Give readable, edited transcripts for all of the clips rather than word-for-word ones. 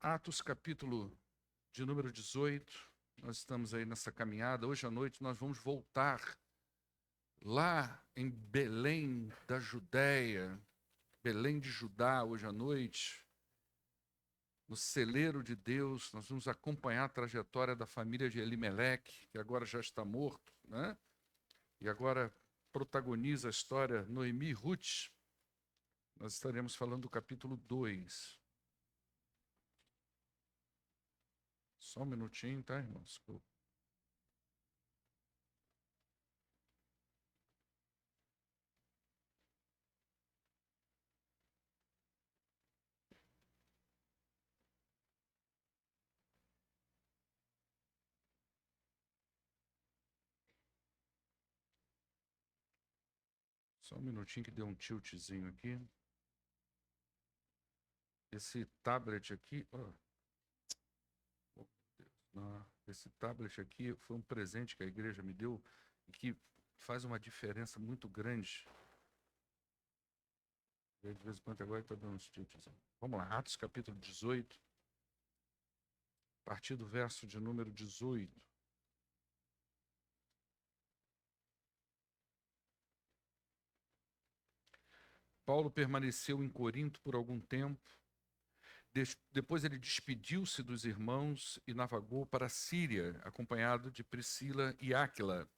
Atos, capítulo de número 18. Nós estamos aí nessa caminhada. Hoje à noite nós vamos voltar lá em Belém da Judéia, Belém de Judá, hoje à noite, no celeiro de Deus. Nós vamos acompanhar a trajetória da família de Elimeleque, que agora já está morto, né? E agora protagoniza a história Noemi e Ruth. Nós estaremos falando do capítulo 2. Só um minutinho, tá, irmãos? Só um minutinho que deu um tiltzinho aqui. Esse tablet aqui, esse tablet aqui foi um presente que a igreja me deu e que faz uma diferença muito grande. De vez em quando agora está dando uns tilts. Vamos lá, Atos capítulo 18, a partir do verso de número 18. Paulo permaneceu em Corinto por algum tempo. Depois ele despediu-se dos irmãos e navegou para a Síria, acompanhado de Priscila e Áquila.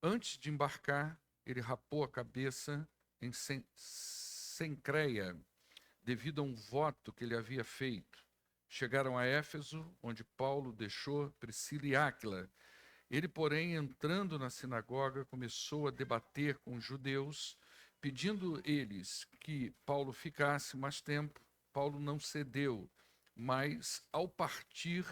Antes de embarcar, ele rapou a cabeça em Cencreia, devido a um voto que ele havia feito. Chegaram a Éfeso, onde Paulo deixou Priscila e Áquila. Ele, porém, entrando na sinagoga, começou a debater com os judeus, pedindo eles que Paulo ficasse mais tempo. Paulo não cedeu, mas, ao partir,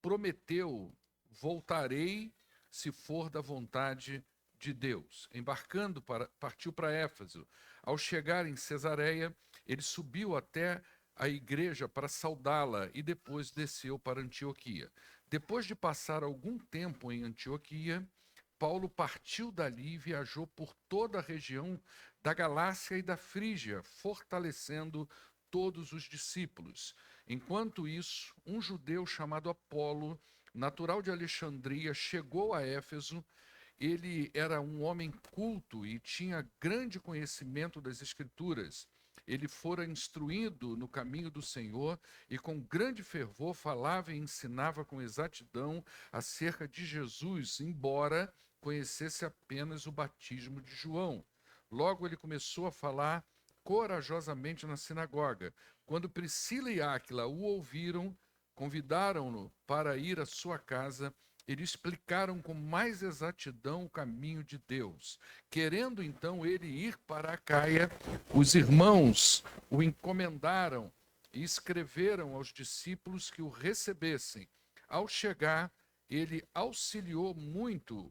prometeu: voltarei se for da vontade de Deus. Embarcando, partiu para Éfeso. Ao chegar em Cesareia, ele subiu até a igreja para saudá-la e depois desceu para Antioquia. Depois de passar algum tempo em Antioquia, Paulo partiu dali e viajou por toda a região da Galácia e da Frígia, fortalecendo todos os discípulos. Enquanto isso, um judeu chamado Apolo, natural de Alexandria, chegou a Éfeso. Ele era um homem culto e tinha grande conhecimento das Escrituras. Ele fora instruído no caminho do Senhor e com grande fervor falava e ensinava com exatidão acerca de Jesus, embora conhecesse apenas o batismo de João. Logo ele começou a falar corajosamente na sinagoga. Quando Priscila e Áquila o ouviram, convidaram-no para ir à sua casa. Eles explicaram com mais exatidão o caminho de Deus. Querendo então ele ir para Acaia, os irmãos o encomendaram e escreveram aos discípulos que o recebessem. Ao chegar, ele auxiliou muito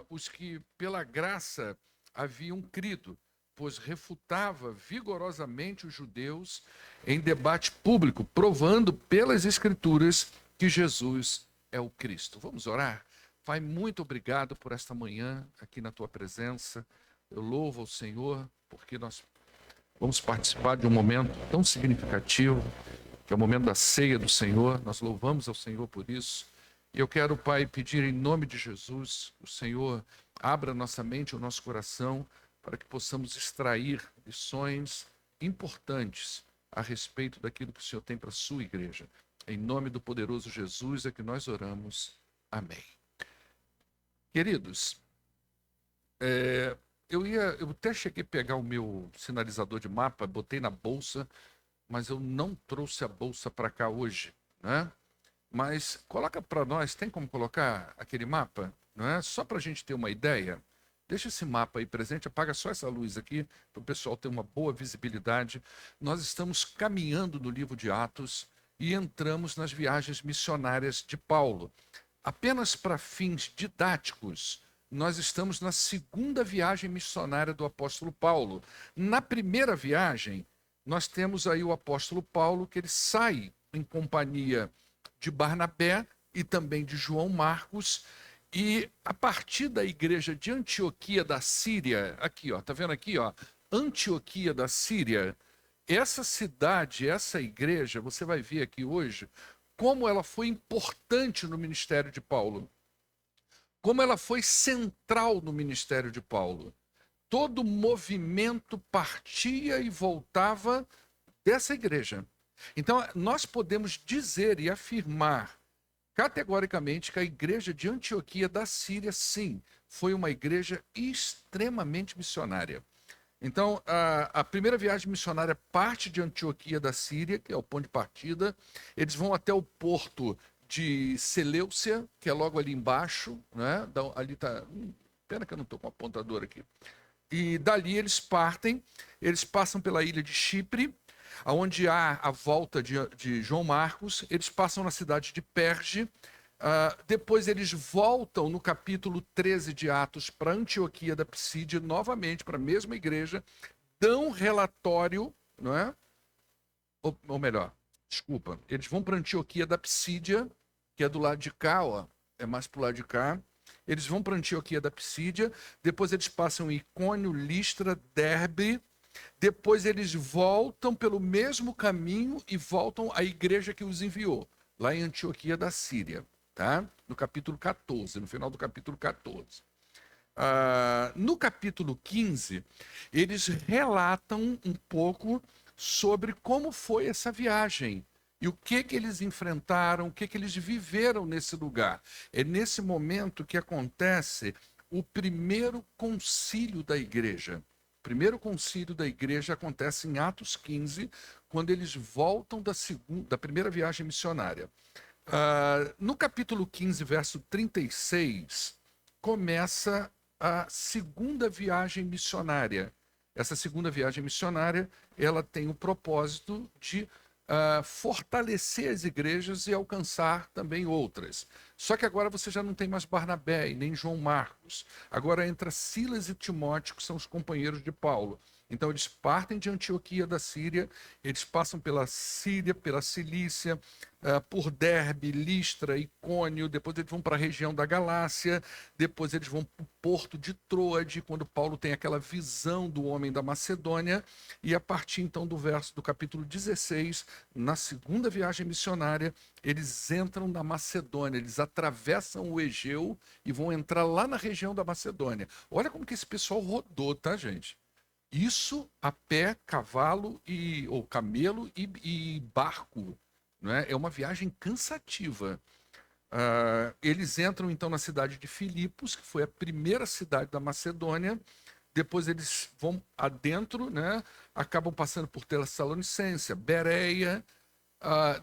os que pela graça haviam crido, pois refutava vigorosamente os judeus em debate público, provando pelas Escrituras que Jesus é o Cristo. Vamos orar? Pai, muito obrigado por esta manhã aqui na tua presença. Eu louvo ao Senhor porque nós vamos participar de um momento tão significativo, que é o momento da ceia do Senhor. Nós louvamos ao Senhor por isso. E eu quero, Pai, pedir em nome de Jesus, o Senhor abra nossa mente, o nosso coração, para que possamos extrair lições importantes a respeito daquilo que o Senhor tem para a sua igreja. Em nome do poderoso Jesus é que nós oramos. Amém. Queridos, eu até cheguei a pegar o meu sinalizador de mapa, botei na bolsa, mas eu não trouxe a bolsa para cá hoje, né? Mas coloca para nós, tem como colocar aquele mapa, não é? Só para a gente ter uma ideia. Deixa esse mapa aí presente, apaga só essa luz aqui, para o pessoal ter uma boa visibilidade. Nós estamos caminhando no livro de Atos e entramos nas viagens missionárias de Paulo. Apenas para fins didáticos, nós estamos na segunda viagem missionária do apóstolo Paulo. Na primeira viagem, nós temos aí o apóstolo Paulo, que ele sai em companhia de Barnabé e também de João Marcos, e a partir da igreja de Antioquia da Síria, aqui, ó, tá vendo aqui, ó, Antioquia da Síria, essa cidade, essa igreja, você vai ver aqui hoje, como ela foi importante no ministério de Paulo, como ela foi central no ministério de Paulo. Todo movimento partia e voltava dessa igreja. Então, nós podemos dizer e afirmar categoricamente que a igreja de Antioquia da Síria, sim, foi uma igreja extremamente missionária. Então, a primeira viagem missionária parte de Antioquia da Síria, que é o ponto de partida. Eles vão até o porto de Seleucia, que é logo ali embaixo, né? Ali está. Pena que eu não estou com o apontador aqui. E dali eles partem, eles passam pela ilha de Chipre, onde há a volta de João Marcos, eles passam na cidade de Perge, depois eles voltam no capítulo 13 de Atos para Antioquia da Psídia, novamente para a mesma igreja, dão relatório, não é? Ou melhor, desculpa, eles vão para Antioquia da Psídia, que é do lado de cá, ó, é mais para o lado de cá. Eles vão para Antioquia da Psídia, depois eles passam em Icônio, Listra, Derbe, depois eles voltam pelo mesmo caminho e voltam à igreja que os enviou, lá em Antioquia da Síria, tá? No capítulo 14, no final do capítulo 14. No capítulo 15, eles relatam um pouco sobre como foi essa viagem e o que eles enfrentaram, o que eles viveram nesse lugar. É nesse momento que acontece o primeiro concílio da igreja. O primeiro concílio da igreja acontece em Atos 15, quando eles voltam da primeira viagem missionária. No capítulo 15, verso 36, começa a segunda viagem missionária. Essa segunda viagem missionária, ela tem o propósito de fortalecer as igrejas e alcançar também outras. Só que agora você já não tem mais Barnabé e nem João Marcos. Agora entra Silas e Timóteo, que são os companheiros de Paulo. Então eles partem de Antioquia da Síria, eles passam pela Síria, pela Cilícia, por Derbe, Listra, Icônio, depois eles vão para a região da Galácia, depois eles vão para o porto de Troade, quando Paulo tem aquela visão do homem da Macedônia, e a partir então do capítulo 16, na segunda viagem missionária, eles entram na Macedônia, eles atravessam o Egeu e vão entrar lá na região da Macedônia. Olha como que esse pessoal rodou, tá, gente? Isso a pé, cavalo ou camelo e barco, né? É uma viagem cansativa. Eles entram então na cidade de Filipos, que foi a primeira cidade da Macedônia. Depois eles vão adentro, né? Acabam passando por Tessalonicense, Bereia.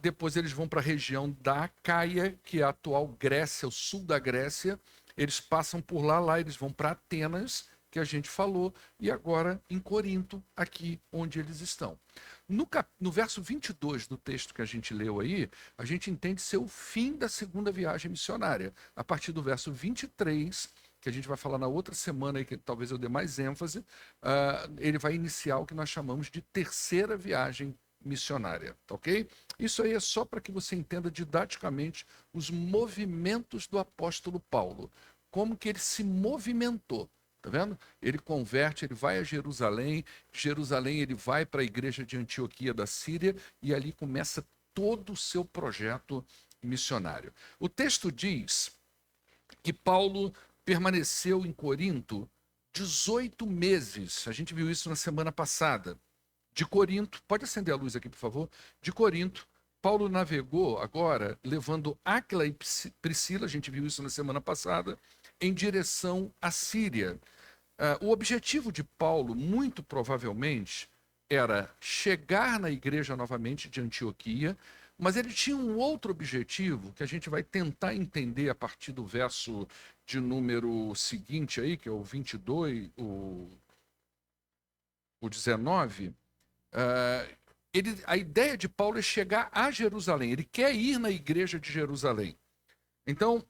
Depois eles vão para a região da Acaia, que é a atual Grécia, o sul da Grécia. Eles passam por lá eles vão para Atenas, que a gente falou, e agora em Corinto, aqui onde eles estão. No verso 22 do texto que a gente leu aí, a gente entende ser o fim da segunda viagem missionária. A partir do verso 23, que a gente vai falar na outra semana, aí, que talvez eu dê mais ênfase, ele vai iniciar o que nós chamamos de terceira viagem missionária, tá ok? Isso aí é só para que você entenda didaticamente os movimentos do apóstolo Paulo, como que ele se movimentou. Tá vendo? Ele converte, ele vai a Jerusalém, de Jerusalém ele vai para a igreja de Antioquia da Síria e ali começa todo o seu projeto missionário. O texto diz que Paulo permaneceu em Corinto 18 meses. A gente viu isso na semana passada. De Corinto, pode acender a luz aqui, por favor? De Corinto, Paulo navegou agora, levando Áquila e Priscila, a gente viu isso na semana passada, em direção à Síria. O objetivo de Paulo, muito provavelmente, era chegar na igreja novamente de Antioquia, mas ele tinha um outro objetivo que a gente vai tentar entender a partir do verso de número seguinte aí, que é o 22, o 19. A ideia de Paulo é chegar a Jerusalém, ele quer ir na igreja de Jerusalém. Então,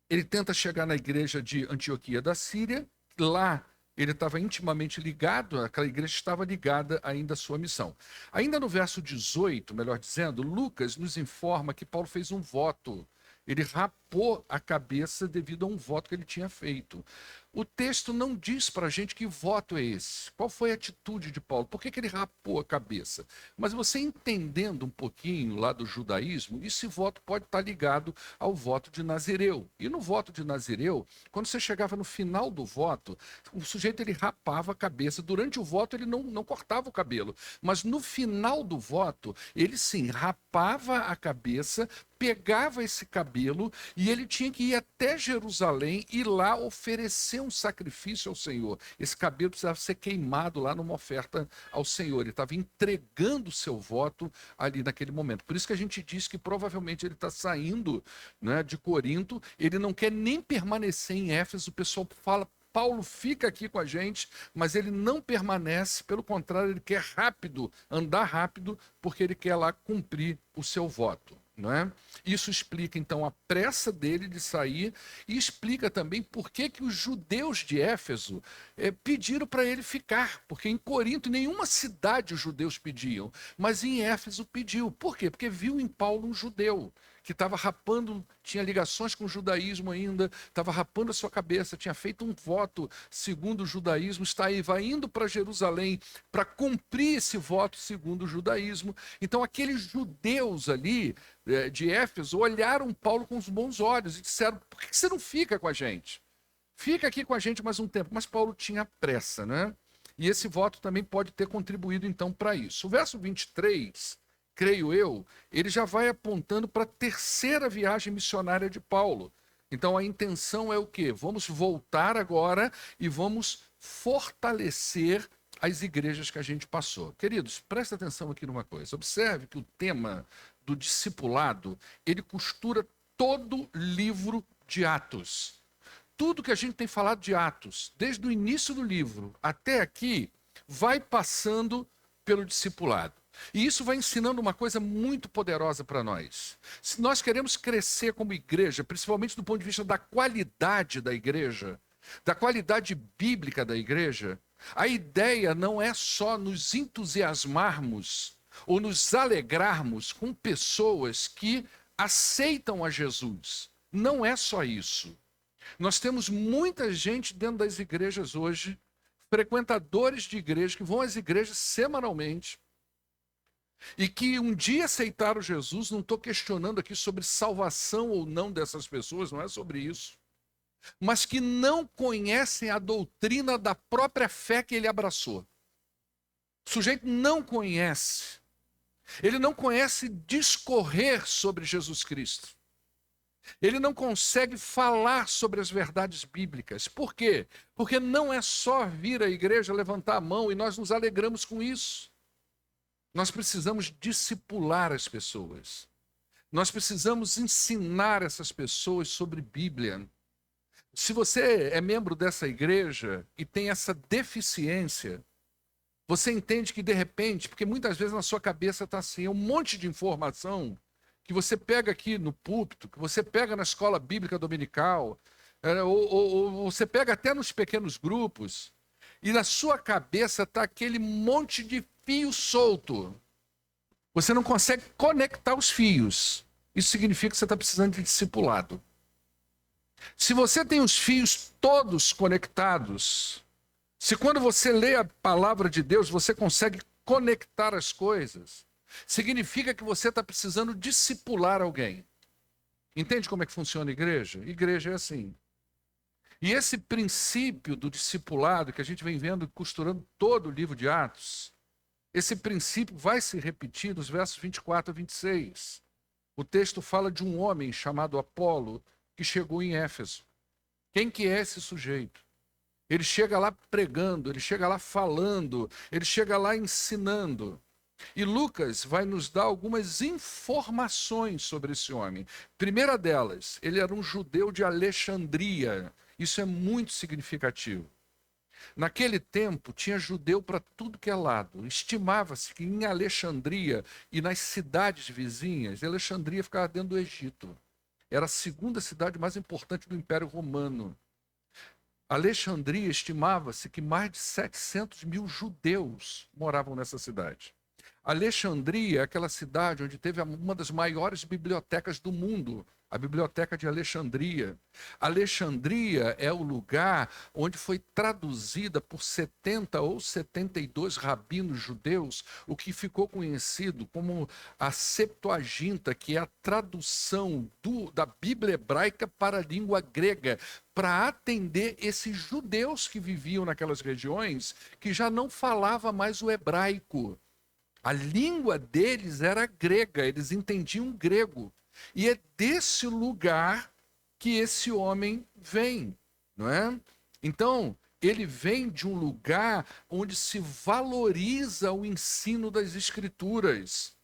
ele tenta chegar na igreja de Antioquia da Síria, lá ele estava intimamente ligado, aquela igreja estava ligada ainda à sua missão. Ainda no verso 18, melhor dizendo, Lucas nos informa que Paulo fez um voto. Ele rapou a cabeça devido a um voto que ele tinha feito. O texto não diz para a gente que voto é esse. Qual foi a atitude de Paulo? Por que ele rapou a cabeça? Mas você entendendo um pouquinho lá do judaísmo, esse voto pode estar ligado ao voto de Nazireu. E no voto de Nazireu, quando você chegava no final do voto, o sujeito ele rapava a cabeça. Durante o voto ele não cortava o cabelo. Mas no final do voto, ele sim rapava a cabeça, pegava esse cabelo e ele tinha que ir até Jerusalém e lá oferecer um sacrifício ao Senhor. Esse cabelo precisava ser queimado lá numa oferta ao Senhor. Ele estava entregando o seu voto ali naquele momento. Por isso que a gente diz que provavelmente ele está saindo, né, de Corinto, ele não quer nem permanecer em Éfeso. O pessoal fala: Paulo fica aqui com a gente, mas ele não permanece, pelo contrário, ele quer rápido, andar rápido, porque ele quer lá cumprir o seu voto. Não é? Isso explica, então, a pressa dele de sair e explica também por que os judeus de Éfeso pediram para ele ficar, porque em Corinto nenhuma cidade os judeus pediam, mas em Éfeso pediu. Por quê? Porque viu em Paulo um judeu que estava rapando, tinha ligações com o judaísmo ainda, estava rapando a sua cabeça, tinha feito um voto segundo o judaísmo, está aí, vai indo para Jerusalém para cumprir esse voto segundo o judaísmo. Então aqueles judeus ali de Éfeso olharam Paulo com os bons olhos e disseram: por que você não fica com a gente? Fica aqui com a gente mais um tempo. Mas Paulo tinha pressa, né? E esse voto também pode ter contribuído então para isso. O verso 23, creio eu, ele já vai apontando para a terceira viagem missionária de Paulo. Então a intenção é o quê? Vamos voltar agora e vamos fortalecer as igrejas que a gente passou. Queridos, presta atenção aqui numa coisa. Observe que o tema do discipulado, ele costura todo livro de Atos. Tudo que a gente tem falado de Atos, desde o início do livro até aqui, vai passando pelo discipulado. E isso vai ensinando uma coisa muito poderosa para nós. Se nós queremos crescer como igreja, principalmente do ponto de vista da qualidade da igreja, da qualidade bíblica da igreja, a ideia não é só nos entusiasmarmos ou nos alegrarmos com pessoas que aceitam a Jesus. Não é só isso. Nós temos muita gente dentro das igrejas hoje, frequentadores de igreja, que vão às igrejas semanalmente, e que um dia aceitaram Jesus. Não estou questionando aqui sobre salvação ou não dessas pessoas, não é sobre isso, mas que não conhecem a doutrina da própria fé que ele abraçou. O sujeito não conhece. Ele não conhece discorrer sobre Jesus Cristo. Ele não consegue falar sobre as verdades bíblicas. Por quê? Porque não é só vir à igreja, levantar a mão e nós nos alegramos com isso. Nós precisamos discipular as pessoas. Nós precisamos ensinar essas pessoas sobre Bíblia. Se você é membro dessa igreja e tem essa deficiência, você entende que de repente, porque muitas vezes na sua cabeça está assim, um monte de informação que você pega aqui no púlpito, que você pega na escola bíblica dominical, ou você pega até nos pequenos grupos, e na sua cabeça está aquele monte de fio solto. Você não consegue conectar os fios. Isso significa que você está precisando de discipulado. Se você tem os fios todos conectados, se quando você lê a palavra de Deus, você consegue conectar as coisas, significa que você está precisando discipular alguém. Entende como é que funciona a igreja? Igreja é assim. E esse princípio do discipulado, que a gente vem vendo costurando todo o livro de Atos, esse princípio vai se repetir nos versos 24 a 26. O texto fala de um homem chamado Apolo, que chegou em Éfeso. Quem que é esse sujeito? Ele chega lá pregando, ele chega lá falando, ele chega lá ensinando. E Lucas vai nos dar algumas informações sobre esse homem. Primeira delas, ele era um judeu de Alexandria. Isso é muito significativo. Naquele tempo, tinha judeu para tudo que é lado. Estimava-se que em Alexandria e nas cidades vizinhas, Alexandria ficava dentro do Egito. Era a segunda cidade mais importante do Império Romano. Alexandria, estimava-se que mais de 700 mil judeus moravam nessa cidade. Alexandria é aquela cidade onde teve uma das maiores bibliotecas do mundo. a Biblioteca de Alexandria. Alexandria é o lugar onde foi traduzida por 70 ou 72 rabinos judeus, o que ficou conhecido como a Septuaginta, que é a tradução da Bíblia hebraica para a língua grega, para atender esses judeus que viviam naquelas regiões, que já não falava mais o hebraico. A língua deles era grega, eles entendiam grego. E é desse lugar que esse homem vem, não é? Então, ele vem de um lugar onde se valoriza o ensino das Escrituras.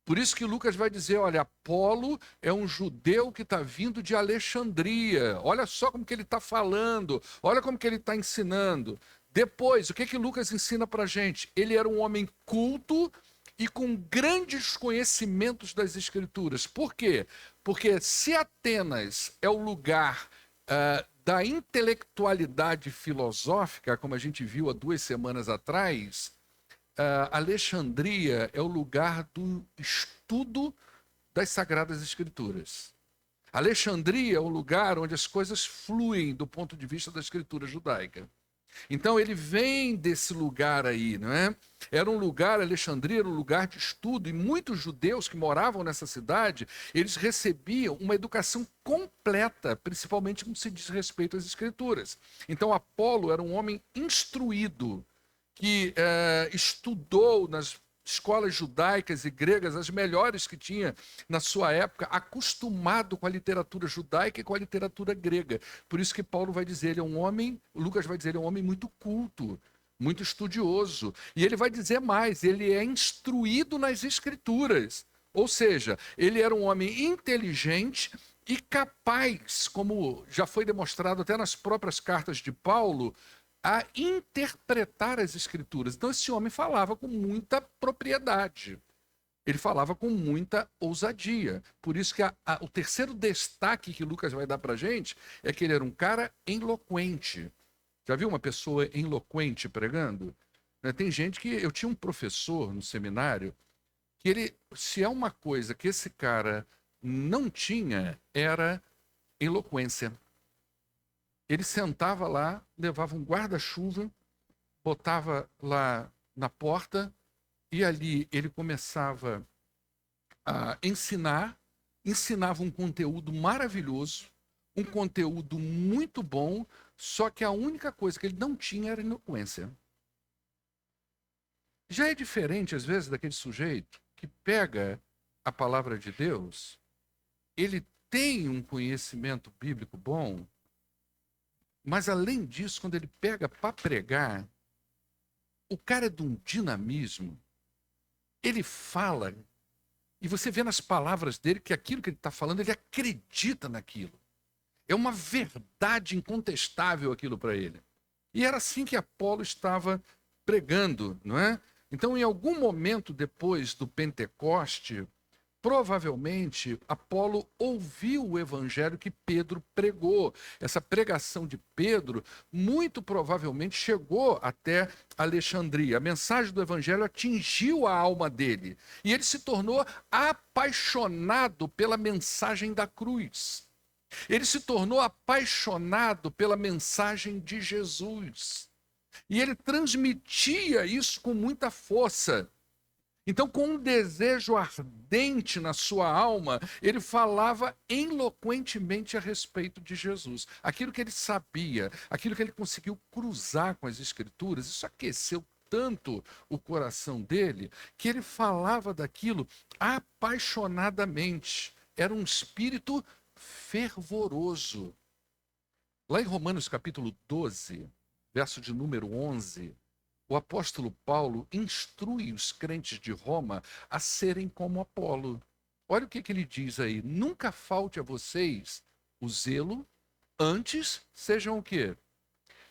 Por isso que Lucas vai dizer, olha, Apolo é um judeu que está vindo de Alexandria. Olha só como que ele está falando, olha como que ele está ensinando. Depois, o que que Lucas ensina para a gente? Ele era um homem culto e com grandes conhecimentos das Escrituras. Por quê? Porque se Atenas é o lugar da intelectualidade filosófica, como a gente viu há 2 semanas atrás, Alexandria é o lugar do estudo das Sagradas Escrituras. Alexandria é o lugar onde as coisas fluem do ponto de vista da escritura judaica. Então ele vem desse lugar aí, não é? Era um lugar, Alexandria era um lugar de estudo, e muitos judeus que moravam nessa cidade, eles recebiam uma educação completa, principalmente no que se diz respeito às escrituras. Então Apolo era um homem instruído, que estudou nas escolas judaicas e gregas, as melhores que tinha na sua época, acostumado com a literatura judaica e com a literatura grega. Por isso que Paulo vai dizer, ele é um homem, Lucas vai dizer, ele é um homem muito culto, muito estudioso. E ele vai dizer mais, ele é instruído nas escrituras. Ou seja, ele era um homem inteligente e capaz, como já foi demonstrado até nas próprias cartas de Paulo, a interpretar as escrituras. Então esse homem falava com muita propriedade. Ele falava com muita ousadia. Por isso que o terceiro destaque que Lucas vai dar para a gente é que ele era um cara eloquente. Já viu uma pessoa eloquente pregando? Tem gente que... Eu tinha um professor no seminário que ele, se é uma coisa que esse cara não tinha, era eloquência. Ele sentava lá, levava um guarda-chuva, botava lá na porta e ali ele começava a ensinava um conteúdo maravilhoso, um conteúdo muito bom, só que a única coisa que ele não tinha era eloquência. Já é diferente, às vezes, daquele sujeito que pega a palavra de Deus, ele tem um conhecimento bíblico bom, mas, além disso, quando ele pega para pregar, o cara é de um dinamismo. Ele fala, e você vê nas palavras dele que aquilo que ele está falando, ele acredita naquilo. É uma verdade incontestável aquilo para ele. E era assim que Apolo estava pregando, não é? Então, em algum momento depois do Pentecoste, provavelmente, Apolo ouviu o evangelho que Pedro pregou. Essa pregação de Pedro, muito provavelmente, chegou até Alexandria. A mensagem do evangelho atingiu a alma dele. E ele se tornou apaixonado pela mensagem da cruz. Ele se tornou apaixonado pela mensagem de Jesus. E ele transmitia isso com muita força. Então, com um desejo ardente na sua alma, ele falava eloquentemente a respeito de Jesus. Aquilo que ele sabia, aquilo que ele conseguiu cruzar com as Escrituras, isso aqueceu tanto o coração dele, que ele falava daquilo apaixonadamente. Era um espírito fervoroso. Lá em Romanos capítulo 12, verso de número 11, o apóstolo Paulo instrui os crentes de Roma a serem como Apolo. Olha o que ele diz aí. Nunca falte a vocês o zelo, antes sejam o quê?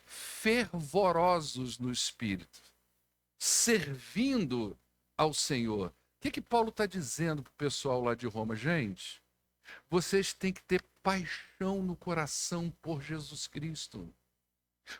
Fervorosos no espírito, servindo ao Senhor. O que Paulo está dizendo para o pessoal lá de Roma? Gente, vocês têm que ter paixão no coração por Jesus Cristo.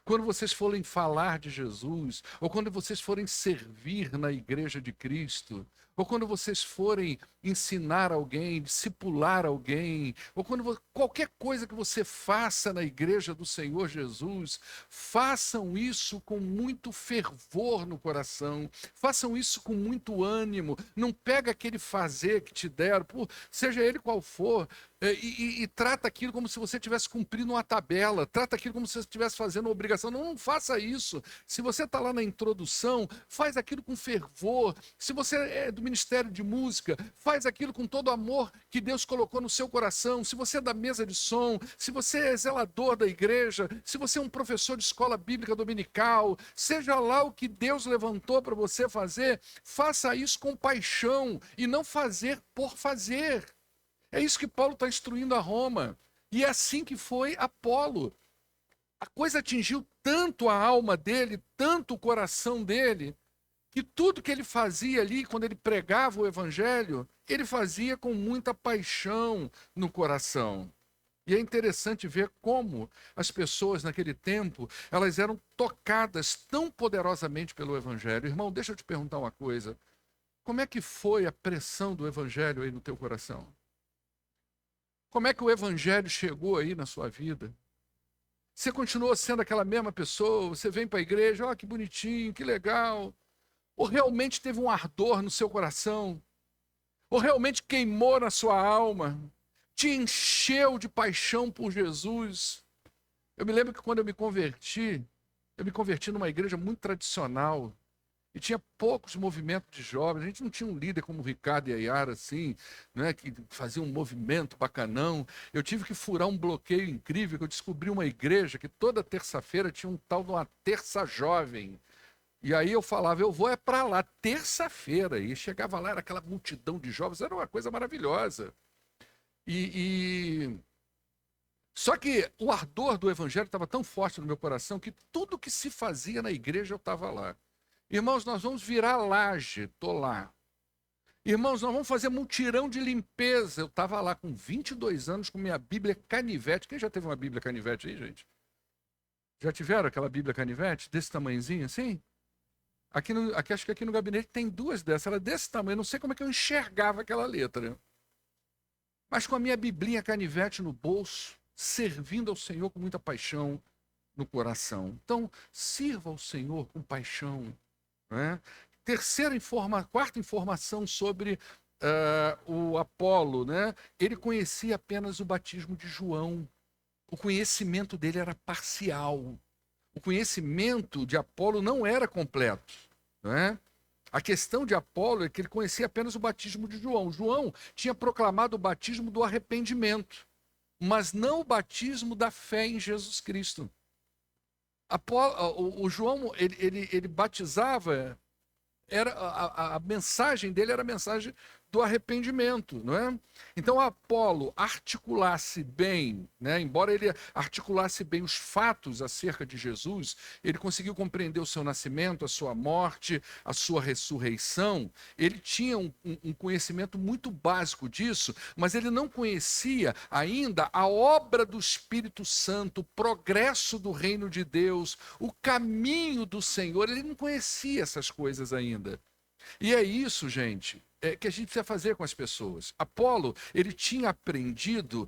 Quando vocês forem falar de Jesus, ou quando vocês forem servir na igreja de Cristo, ou quando vocês forem ensinar alguém, discipular alguém, ou quando qualquer coisa que você faça na igreja do Senhor Jesus, façam isso com muito fervor no coração, façam isso com muito ânimo, não pega aquele fazer que te deram, seja ele qual for, e trata aquilo como se você estivesse cumprindo uma tabela, trata aquilo como se você estivesse fazendo uma obrigação. Não faça isso. Se você está lá na introdução, faz aquilo com fervor. Se você é do Ministério de Música, faz aquilo com todo o amor que Deus colocou no seu coração. Se você é da mesa de som, se você é zelador da igreja, se você é um professor de escola bíblica dominical, seja lá o que Deus levantou para você fazer, faça isso com paixão e não fazer por fazer. É isso que Paulo está instruindo a Roma. E é assim que foi Apolo. A coisa atingiu tanto a alma dele, tanto o coração dele, que tudo que ele fazia ali, quando ele pregava o evangelho, ele fazia com muita paixão no coração. E é interessante ver como as pessoas naquele tempo, elas eram tocadas tão poderosamente pelo evangelho. Irmão, deixa eu te perguntar uma coisa. Como é que foi a pressão do evangelho aí no teu coração? Como é que o evangelho chegou aí na sua vida? Você continuou sendo aquela mesma pessoa? Você vem para a igreja, que bonitinho, que legal. Ou realmente teve um ardor no seu coração? Ou realmente queimou na sua alma? Te encheu de paixão por Jesus? Eu me lembro que quando eu me converti numa igreja muito tradicional, e tinha poucos movimentos de jovens. A gente não tinha um líder como o Ricardo e a Yara, assim, né, que fazia um movimento bacanão. Eu tive que furar um bloqueio incrível, que eu descobri uma igreja que toda terça-feira tinha um tal de uma terça jovem. E aí eu falava, eu vou para lá, terça-feira. E chegava lá, era aquela multidão de jovens, era uma coisa maravilhosa. Só que o ardor do evangelho estava tão forte no meu coração que tudo que se fazia na igreja eu estava lá. Irmãos, nós vamos virar laje, estou lá. Irmãos, nós vamos fazer mutirão de limpeza. Eu estava lá com 22 anos com minha Bíblia canivete. Quem já teve uma Bíblia canivete aí, gente? Já tiveram aquela Bíblia canivete? Desse tamanhozinho assim? Acho que aqui no gabinete tem duas dessas. Ela é desse tamanho. Não sei como é que eu enxergava aquela letra. Mas com a minha Biblinha canivete no bolso, servindo ao Senhor com muita paixão no coração. Então, sirva ao Senhor com paixão. Né? Quarta informação sobre o Apolo, né? Ele conhecia apenas o batismo de João. O conhecimento dele era parcial. O conhecimento de Apolo não era completo. Né? A questão de Apolo é que ele conhecia apenas o batismo de João. João tinha proclamado o batismo do arrependimento, mas não o batismo da fé em Jesus Cristo. O João, ele batizava, a mensagem dele era a mensagem do arrependimento, não é? Então Apolo articulasse bem, né? Embora ele articulasse bem os fatos acerca de Jesus, ele conseguiu compreender o seu nascimento, a sua morte, a sua ressurreição. Ele tinha um conhecimento muito básico disso, mas ele não conhecia ainda a obra do Espírito Santo, o progresso do reino de Deus, o caminho do Senhor. Ele não conhecia essas coisas ainda. E é isso, gente, que a gente precisa fazer com as pessoas. Apolo, ele tinha aprendido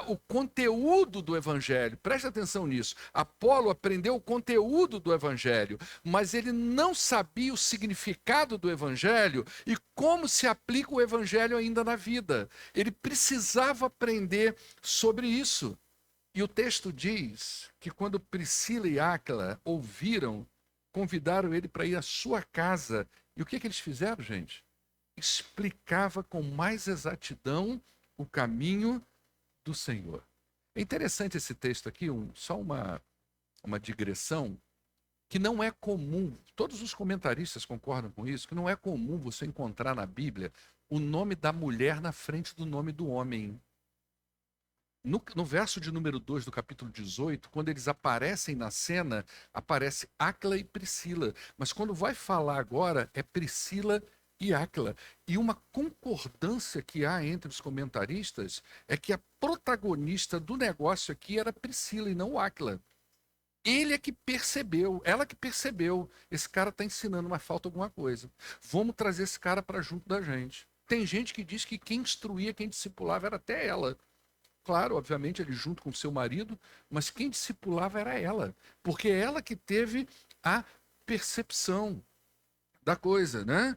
o conteúdo do evangelho. Presta atenção nisso. Apolo aprendeu o conteúdo do evangelho, mas ele não sabia o significado do evangelho e como se aplica o evangelho ainda na vida. Ele precisava aprender sobre isso. E o texto diz que quando Priscila e Áquila ouviram, convidaram ele para ir à sua casa. E o que eles fizeram, gente? Explicava com mais exatidão o caminho do Senhor. É interessante esse texto aqui, só uma digressão, que não é comum, todos os comentaristas concordam com isso, que não é comum você encontrar na Bíblia o nome da mulher na frente do nome do homem. No verso de número 2 do capítulo 18, quando eles aparecem na cena, aparece Áquila e Priscila. Mas quando vai falar agora, é Priscila e Áquila. E uma concordância que há entre os comentaristas é que a protagonista do negócio aqui era Priscila e não Áquila. Ele é que percebeu, ela que percebeu. Esse cara está ensinando, mas falta alguma coisa. Vamos trazer esse cara para junto da gente. Tem gente que diz que quem instruía, quem discipulava era até ela. Claro, obviamente, ele junto com seu marido, mas quem discipulava era ela. Porque é ela que teve a percepção da coisa, né?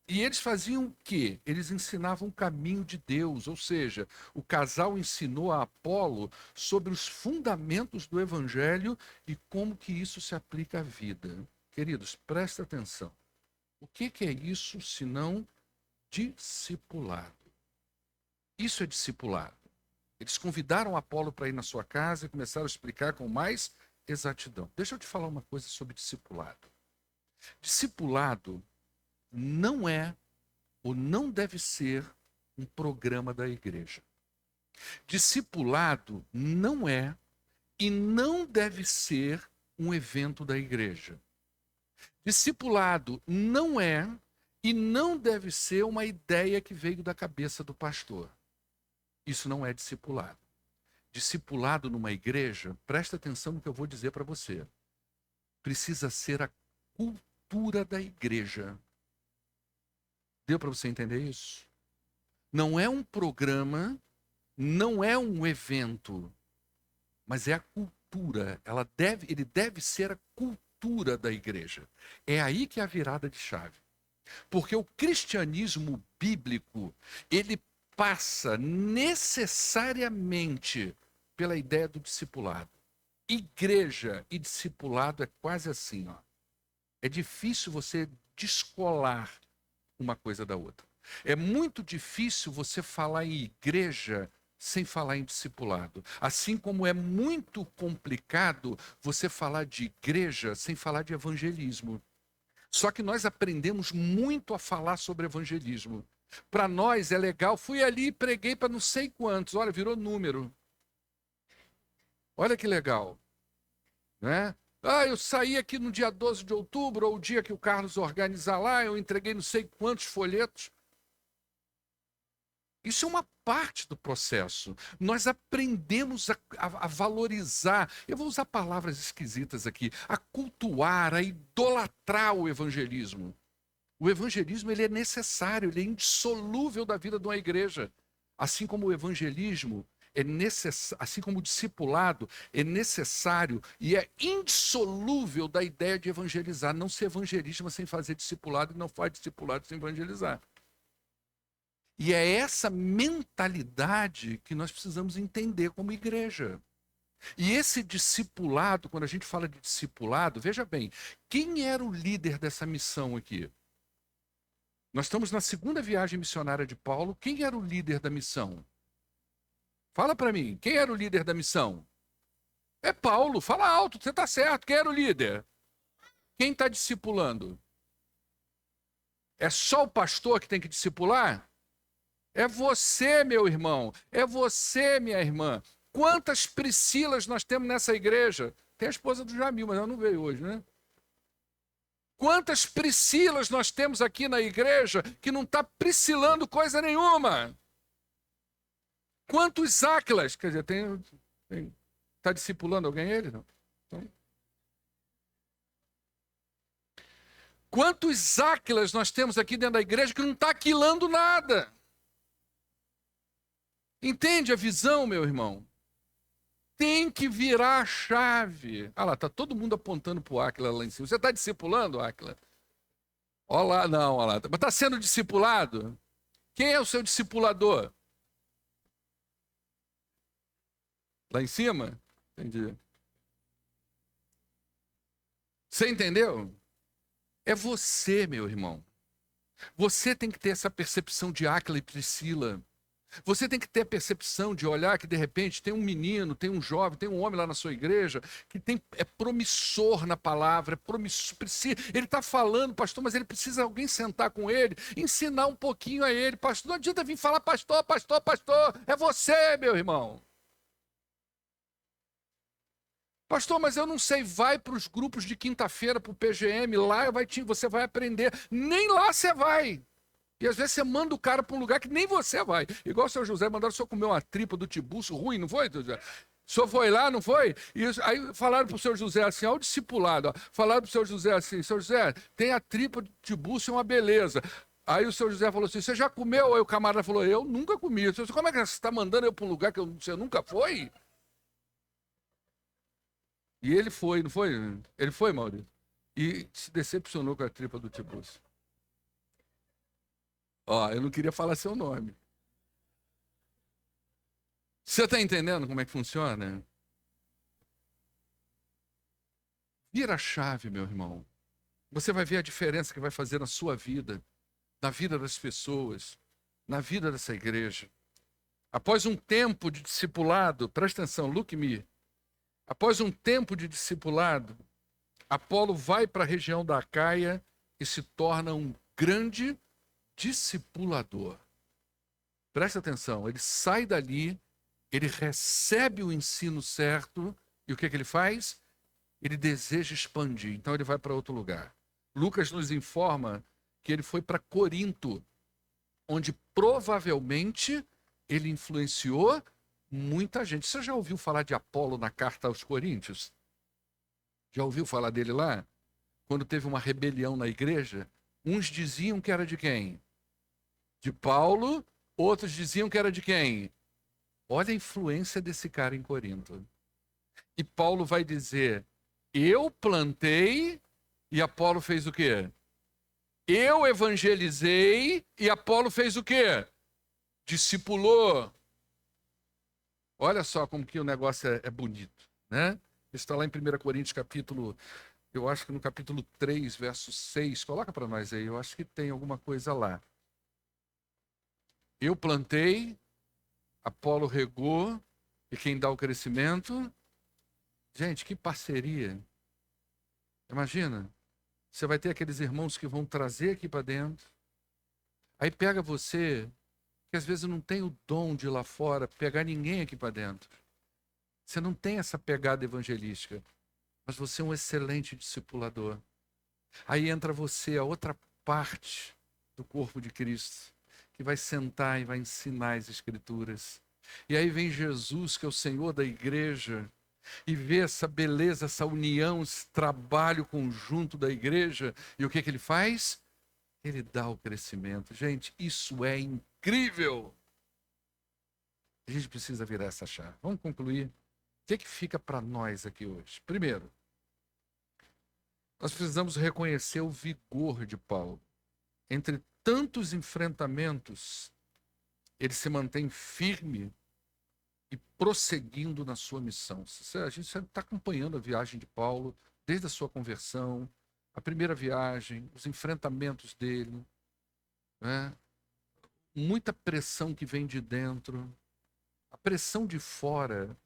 E eles faziam o quê? Eles ensinavam o caminho de Deus, ou seja, o casal ensinou a Apolo sobre os fundamentos do evangelho e como que isso se aplica à vida. Queridos, presta atenção. O que é isso senão discipulado? Isso é discipulado. Eles convidaram Apolo para ir na sua casa e começaram a explicar com mais exatidão. Deixa eu te falar uma coisa sobre discipulado. Discipulado não é ou não deve ser um programa da igreja. Discipulado não é e não deve ser um evento da igreja. Discipulado não é e não deve ser uma ideia que veio da cabeça do pastor. Isso não é discipulado. Discipulado numa igreja, presta atenção no que eu vou dizer para você. Precisa ser a cultura da igreja. Deu para você entender isso? Não é um programa, não é um evento, mas é a cultura. Ele deve ser a cultura da igreja. É aí que é a virada de chave. Porque o cristianismo bíblico, ele passa necessariamente pela ideia do discipulado. Igreja e discipulado é quase assim, ó. É difícil você descolar uma coisa da outra. É muito difícil você falar em igreja sem falar em discipulado. Assim como é muito complicado você falar de igreja sem falar de evangelismo. Só que nós aprendemos muito a falar sobre evangelismo. Para nós é legal, fui ali e preguei para não sei quantos, olha, virou número. Olha que legal, né? Eu saí aqui no dia 12 de outubro, ou o dia que o Carlos organizar lá, eu entreguei não sei quantos folhetos. Isso é uma parte do processo. Nós aprendemos a valorizar, eu vou usar palavras esquisitas aqui, a cultuar, a idolatrar o evangelismo. O evangelismo ele é necessário, ele é indissolúvel da vida de uma igreja. Assim como o evangelismo é necessário, assim como o discipulado é necessário e é indissolúvel da ideia de evangelizar. Não se evangelismo sem fazer discipulado e não faz discipulado sem evangelizar. E é essa mentalidade que nós precisamos entender como igreja. E esse discipulado, quando a gente fala de discipulado, veja bem, quem era o líder dessa missão aqui? Nós estamos na segunda viagem missionária de Paulo. Quem era o líder da missão? Fala para mim, quem era o líder da missão? É Paulo, fala alto, você está certo. Quem era o líder? Quem está discipulando? É só o pastor que tem que discipular? É você, meu irmão. É você, minha irmã. Quantas Priscilas nós temos nessa igreja? Tem a esposa do Jamil, mas ela não veio hoje, né? Quantas Priscilas nós temos aqui na igreja que não está priscilando coisa nenhuma? Quantos Áquilas? Quer dizer, está discipulando alguém ele? Não. Então, quantos Áquilas nós temos aqui dentro da igreja que não está aquilando nada? Entende a visão, meu irmão? Tem que virar a chave. Ah lá, está todo mundo apontando para o Áquila lá em cima. Você está discipulando, Áquila? Olha lá, não, olha lá. Mas está sendo discipulado? Quem é o seu discipulador? Lá em cima? Entendi. Você entendeu? É você, meu irmão. Você tem que ter essa percepção de Áquila e Priscila. Você tem que ter a percepção de olhar que, de repente, tem um menino, tem um jovem, tem um homem lá na sua igreja que é promissor na palavra, é promissor, ele está falando, pastor, mas ele precisa alguém sentar com ele, ensinar um pouquinho a ele. Pastor, não adianta vir falar pastor, pastor, pastor. É você, meu irmão. Pastor, mas eu não sei, vai para os grupos de quinta-feira, para o PGM, lá você vai aprender. Nem lá você vai. E às vezes você manda o cara para um lugar que nem você vai. Igual o seu José, mandaram o senhor comer uma tripa do tibuço ruim, não foi, José? senhor foi lá, não foi? Aí falaram para o senhor José assim, ao discipulado, ó, falaram para o senhor José assim, senhor José, tem a tripa de búzio, uma beleza. Aí o senhor José falou assim, você já comeu? Aí o camarada falou, eu nunca comi. Eu disse, como é que você está mandando eu para um lugar que você nunca foi? E ele foi, não foi? Ele foi, Maurício. E se decepcionou com a tripa do Tibúrcio. Ó, eu não queria falar seu nome. Você está entendendo como é que funciona? Vira a chave, meu irmão. Você vai ver a diferença que vai fazer na sua vida, na vida das pessoas, na vida dessa igreja. Após um tempo de discipulado, presta atenção, look me. Após um tempo de discipulado, Apolo vai para a região da Acaia e se torna um grande discipulador. Presta atenção, ele sai dali, ele recebe o ensino certo, e o que ele faz? Ele deseja expandir, então ele vai para outro lugar. Lucas nos informa que ele foi para Corinto, onde provavelmente ele influenciou muita gente. Você já ouviu falar de Apolo na carta aos Coríntios? Já ouviu falar dele lá? Quando teve uma rebelião na igreja, uns diziam que era de quem? De Paulo, outros diziam que era de quem? Olha a influência desse cara em Corinto. E Paulo vai dizer, eu plantei e Apolo fez o quê? Eu evangelizei e Apolo fez o quê? Discipulou. Olha só como que o negócio é bonito, né? Isso está lá em 1 Coríntios, capítulo, eu acho que no capítulo 3, verso 6. Coloca para nós aí, eu acho que tem alguma coisa lá. Eu plantei, Apolo regou, e quem dá o crescimento? Gente, que parceria. Imagina, você vai ter aqueles irmãos que vão trazer aqui para dentro. Aí pega você, que às vezes não tem o dom de ir lá fora, pegar ninguém aqui para dentro. Você não tem essa pegada evangelística, mas você é um excelente discipulador. Aí entra você, a outra parte do corpo de Cristo, que vai sentar e vai ensinar as Escrituras. E aí vem Jesus, que é o Senhor da igreja, e vê essa beleza, essa união, esse trabalho conjunto da igreja. E o que ele faz? Ele dá o crescimento. Gente, isso é incrível. A gente precisa virar essa chave. Vamos concluir. O que fica para nós aqui hoje? Primeiro, nós precisamos reconhecer o vigor de Paulo. Entre tantos enfrentamentos, ele se mantém firme e prosseguindo na sua missão. A gente está acompanhando a viagem de Paulo, desde a sua conversão, a primeira viagem, os enfrentamentos dele, né? Muita pressão que vem de dentro, a pressão de fora.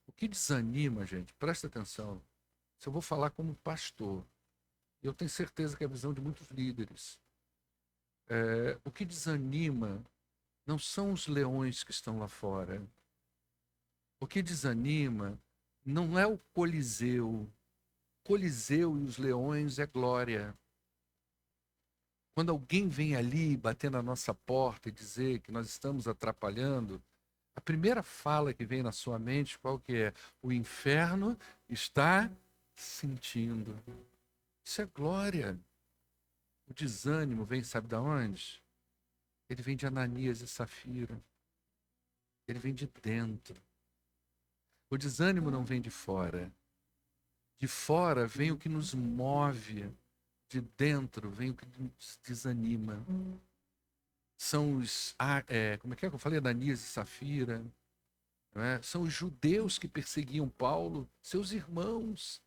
O que desanima, gente, presta atenção, se eu vou falar como pastor, eu tenho certeza que é a visão de muitos líderes, o que desanima não são os leões que estão lá fora. O que desanima não é o Coliseu. O Coliseu e os leões é glória. Quando alguém vem ali bater na nossa porta e dizer que nós estamos atrapalhando, a primeira fala que vem na sua mente, qual que é? O inferno está sentindo. Isso é glória. O desânimo vem, sabe de onde? Ele vem de Ananias e Safira. Ele vem de dentro. O desânimo não vem de fora. De fora vem o que nos move. De dentro vem o que nos desanima. São os, como é que eu falei? Ananias e Safira. Não é? São os judeus que perseguiam Paulo, seus irmãos.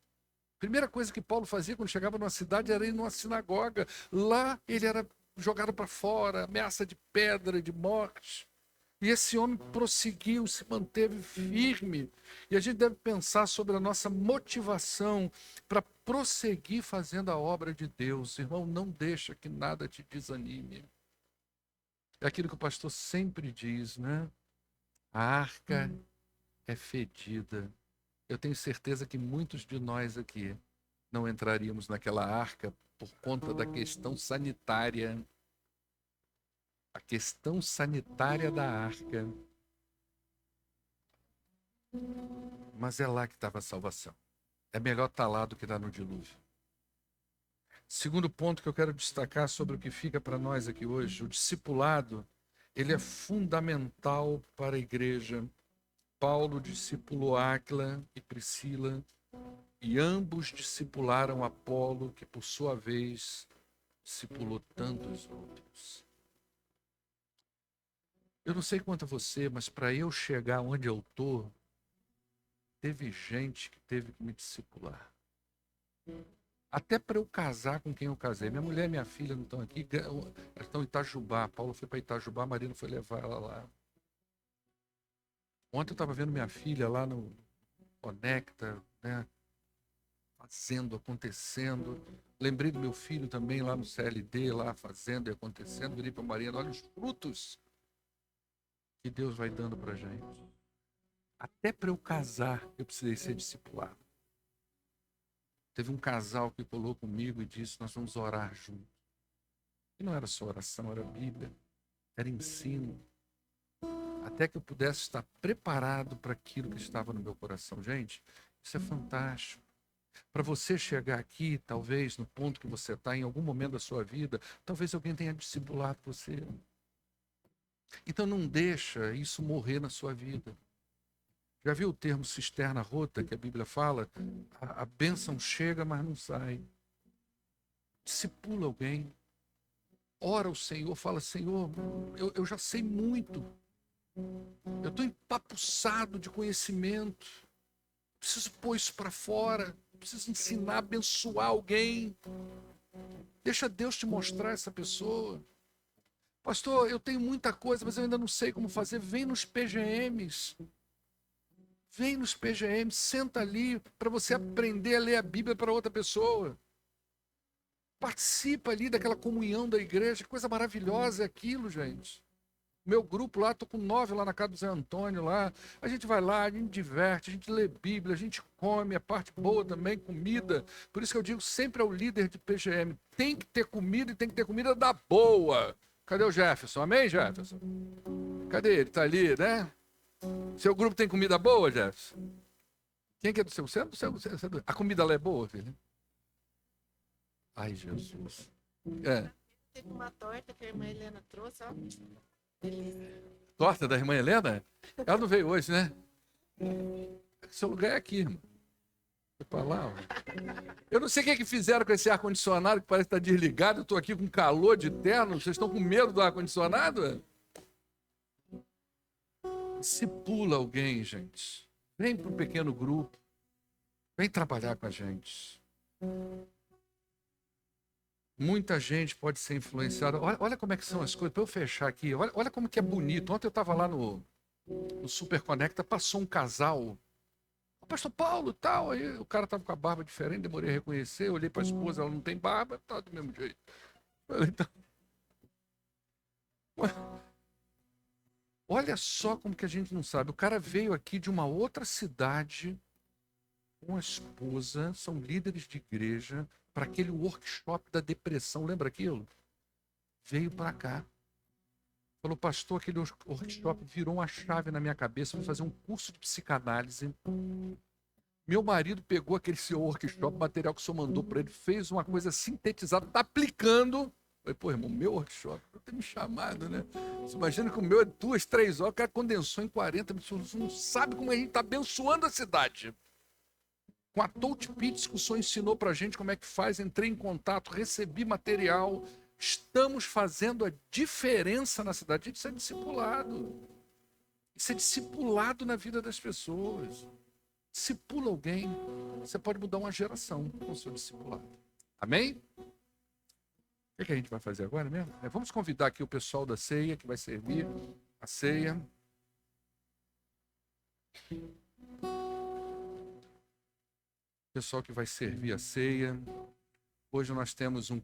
A primeira coisa que Paulo fazia quando chegava numa cidade era ir numa sinagoga. Lá ele era jogado para fora, ameaça de pedra, de morte. E esse homem prosseguiu, se manteve firme. E a gente deve pensar sobre a nossa motivação para prosseguir fazendo a obra de Deus. Irmão, não deixa que nada te desanime. É aquilo que o pastor sempre diz, né? A arca é fedida. Eu tenho certeza que muitos de nós aqui não entraríamos naquela arca por conta da questão sanitária. A questão sanitária da arca. mas é lá que estava a salvação. É melhor estar lá do que estar no dilúvio. Segundo ponto que eu quero destacar sobre o que fica para nós aqui hoje, o discipulado, ele é fundamental para a igreja. Paulo discipulou Áquila e Priscila, e ambos discipularam Apolo, que por sua vez discipulou tantos outros. Eu não sei quanto a você, mas para eu chegar onde eu estou, teve gente que teve que me discipular. Até para eu casar com quem eu casei. Minha mulher e minha filha não estão aqui, elas estão em Itajubá. Paulo foi para Itajubá, a Marina foi levar ela lá. Ontem eu estava vendo minha filha lá no Conecta, né? Fazendo, acontecendo. Lembrei do meu filho também lá no CLD, lá fazendo e acontecendo. Virei para a Marina, olha os frutos que Deus vai dando para a gente. Até para eu casar, eu precisei ser discipulado. Teve um casal que colou comigo e disse, nós vamos orar juntos. E não era só oração, era Bíblia, era ensino. Até que eu pudesse estar preparado para aquilo que estava no meu coração. Gente, isso é fantástico. Para você chegar aqui, talvez, no ponto que você está, em algum momento da sua vida, talvez alguém tenha discipulado você. Então não deixa isso morrer na sua vida. Já viu o termo cisterna rota que a Bíblia fala? A bênção chega, mas não sai. Discipula alguém. Ora ao Senhor, fala, Senhor, eu já sei muito. Eu estou empapuçado de conhecimento. Preciso pôr isso para fora. Preciso ensinar, abençoar alguém. Deixa Deus te mostrar essa pessoa. Pastor, eu tenho muita coisa, mas eu ainda não sei como fazer. Vem nos PGMs. Vem nos PGMs, senta ali para você aprender a ler a Bíblia para outra pessoa. Participa ali daquela comunhão da igreja. Que coisa maravilhosa é aquilo, gente. Meu grupo lá, estou com 9 lá na casa do Zé Antônio lá. A gente vai lá, a gente diverte, a gente lê Bíblia, a gente come, a parte boa também, comida. Por isso que eu digo sempre ao líder de PGM, tem que ter comida e tem que ter comida da boa. Cadê o Jefferson? Amém, Jefferson? Cadê ele? Tá ali, né? Seu grupo tem comida boa, Jefferson? Quem que é do seu? Você é do seu? A comida lá é boa, filho? Ai, Jesus. É. Teve uma torta que a irmã Helena trouxe, ó. Delícia. Torta da irmã Helena? Ela não veio hoje, né? Seu lugar é aqui, irmão. Foi pra lá, ó. Eu não sei o que fizeram com esse ar-condicionado que parece estar desligado. Eu estou aqui com calor de terno. Vocês estão com medo do ar-condicionado? Discipula alguém, gente. Vem para um pequeno grupo. Vem trabalhar com a gente. Muita gente pode ser influenciada. Olha como é que são as coisas. Para eu fechar aqui, olha como que é bonito. Ontem eu estava lá no Super Conecta, passou um casal. O pastor Paulo e tal. Aí o cara estava com a barba diferente, demorei a reconhecer. Eu olhei para a esposa, ela não tem barba, tá do mesmo jeito. Falei, então... Olha só como que a gente não sabe. O cara veio aqui de uma outra cidade com a esposa, são líderes de igreja, para aquele workshop da depressão. Lembra aquilo? Veio para cá. Falou, pastor, aquele workshop virou uma chave na minha cabeça. Vou fazer um curso de psicanálise. Meu marido pegou aquele seu workshop, material que o senhor mandou para ele, fez uma coisa sintetizada, está aplicando. Falei, pô, irmão, meu workshop, não tem me chamado, né? Você imagina que o meu é 2, 3 horas, o cara condensou em 40 minutos. Você não sabe como a gente está abençoando a cidade. Com a Touch Pits que o senhor ensinou para a gente como é que faz, entrei em contato, recebi material. Estamos fazendo a diferença na cidade. Isso é discipulado. Isso é discipulado na vida das pessoas. Discipula alguém. Você pode mudar uma geração com o seu discipulado. Amém? O que a gente vai fazer agora mesmo? Vamos convidar aqui o pessoal da ceia que vai servir a ceia. O pessoal que vai servir a ceia. Hoje nós temos um